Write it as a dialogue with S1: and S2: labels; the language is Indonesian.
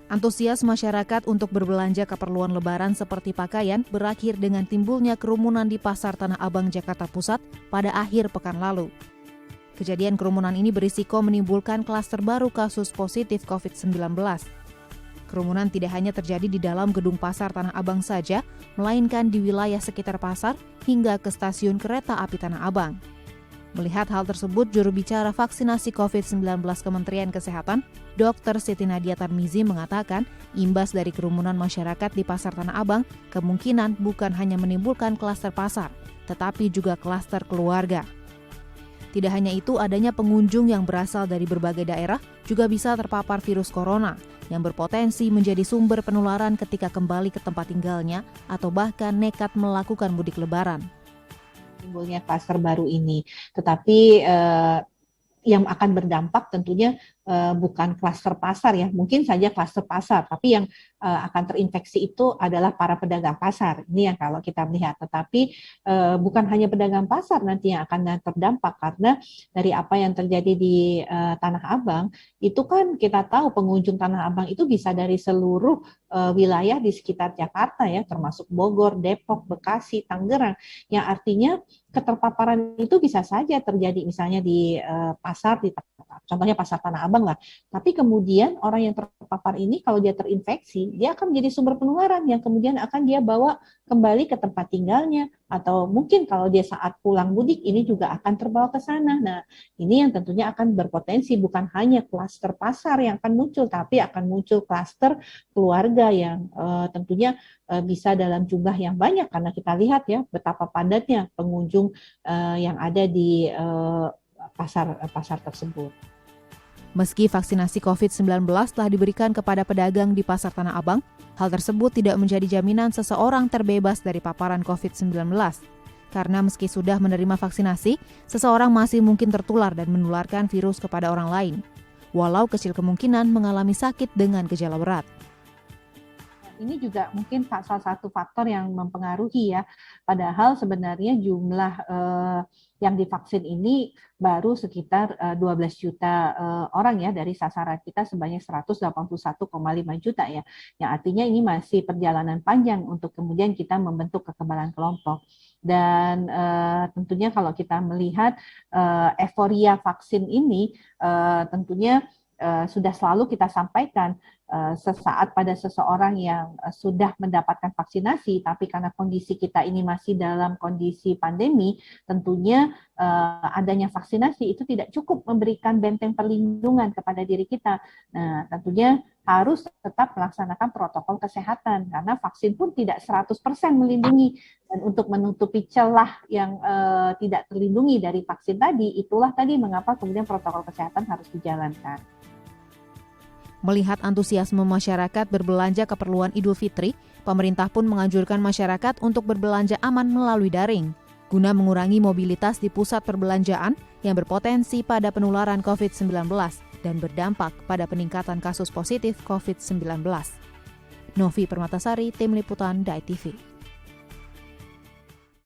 S1: Antusias masyarakat untuk berbelanja keperluan lebaran seperti pakaian berakhir dengan timbulnya kerumunan di Pasar Tanah Abang, Jakarta Pusat pada akhir pekan lalu. Kejadian kerumunan ini berisiko menimbulkan klaster baru kasus positif COVID-19. Kerumunan tidak hanya terjadi di dalam gedung Pasar Tanah Abang saja, melainkan di wilayah sekitar pasar hingga ke stasiun kereta api Tanah Abang. Melihat hal tersebut, juru bicara vaksinasi COVID-19 Kementerian Kesehatan, Dr. Siti Nadia Tarmizi mengatakan, imbas dari kerumunan masyarakat di Pasar Tanah Abang kemungkinan bukan hanya menimbulkan klaster pasar, tetapi juga klaster keluarga. Tidak hanya itu, adanya pengunjung yang berasal dari berbagai daerah juga bisa terpapar virus corona yang berpotensi menjadi sumber penularan ketika kembali ke tempat tinggalnya atau bahkan nekat melakukan mudik lebaran.
S2: Timbulnya klaster baru ini, tetapi yang akan berdampak tentunya bukan klaster pasar ya, mungkin saja klaster pasar, tapi yang akan terinfeksi itu adalah para pedagang pasar. Ini yang kalau kita melihat, tetapi bukan hanya pedagang pasar nanti yang akan terdampak, karena dari apa yang terjadi di Tanah Abang, itu kan kita tahu pengunjung Tanah Abang itu bisa dari seluruh wilayah di sekitar Jakarta ya, termasuk Bogor, Depok, Bekasi, Tangerang, yang artinya keterpaparan itu bisa saja terjadi misalnya di pasar, di contohnya Pasar Tanah Abang lah. Tapi kemudian orang yang terpapar ini kalau dia terinfeksi, dia akan menjadi sumber penularan yang kemudian akan dia bawa kembali ke tempat tinggalnya, atau mungkin kalau dia saat pulang mudik ini juga akan terbawa ke sana. Nah, ini yang tentunya akan berpotensi bukan hanya klaster pasar yang akan muncul, tapi akan muncul klaster keluarga yang tentunya bisa dalam jumlah yang banyak, karena kita lihat ya betapa padatnya pengunjung yang ada di pasar tersebut.
S1: Meski vaksinasi COVID-19 telah diberikan kepada pedagang di Pasar Tanah Abang, hal tersebut tidak menjadi jaminan seseorang terbebas dari paparan COVID-19. Karena meski sudah menerima vaksinasi, seseorang masih mungkin tertular dan menularkan virus kepada orang lain, walau kecil kemungkinan mengalami sakit dengan gejala berat.
S2: Ini juga mungkin salah satu faktor yang mempengaruhi ya. Padahal sebenarnya jumlah yang divaksin ini baru sekitar 12 juta orang ya, dari sasaran kita sebanyak 181,5 juta ya. Yang artinya ini masih perjalanan panjang untuk kemudian kita membentuk kekebalan kelompok. Dan tentunya kalau kita melihat euforia vaksin ini tentunya sudah selalu kita sampaikan, sesaat pada seseorang yang sudah mendapatkan vaksinasi, tapi karena kondisi kita ini masih dalam kondisi pandemi, tentunya adanya vaksinasi itu tidak cukup memberikan benteng perlindungan kepada diri kita. Nah, tentunya harus tetap melaksanakan protokol kesehatan, karena vaksin pun tidak 100% melindungi, dan untuk menutupi celah yang tidak terlindungi dari vaksin tadi, itulah tadi mengapa kemudian protokol kesehatan harus dijalankan.
S1: Melihat antusiasme masyarakat berbelanja keperluan Idul Fitri, pemerintah pun menganjurkan masyarakat untuk berbelanja aman melalui daring, guna mengurangi mobilitas di pusat perbelanjaan yang berpotensi pada penularan COVID-19 dan berdampak pada peningkatan kasus positif COVID-19. Novi Permatasari, Tim Liputan, DAI TV.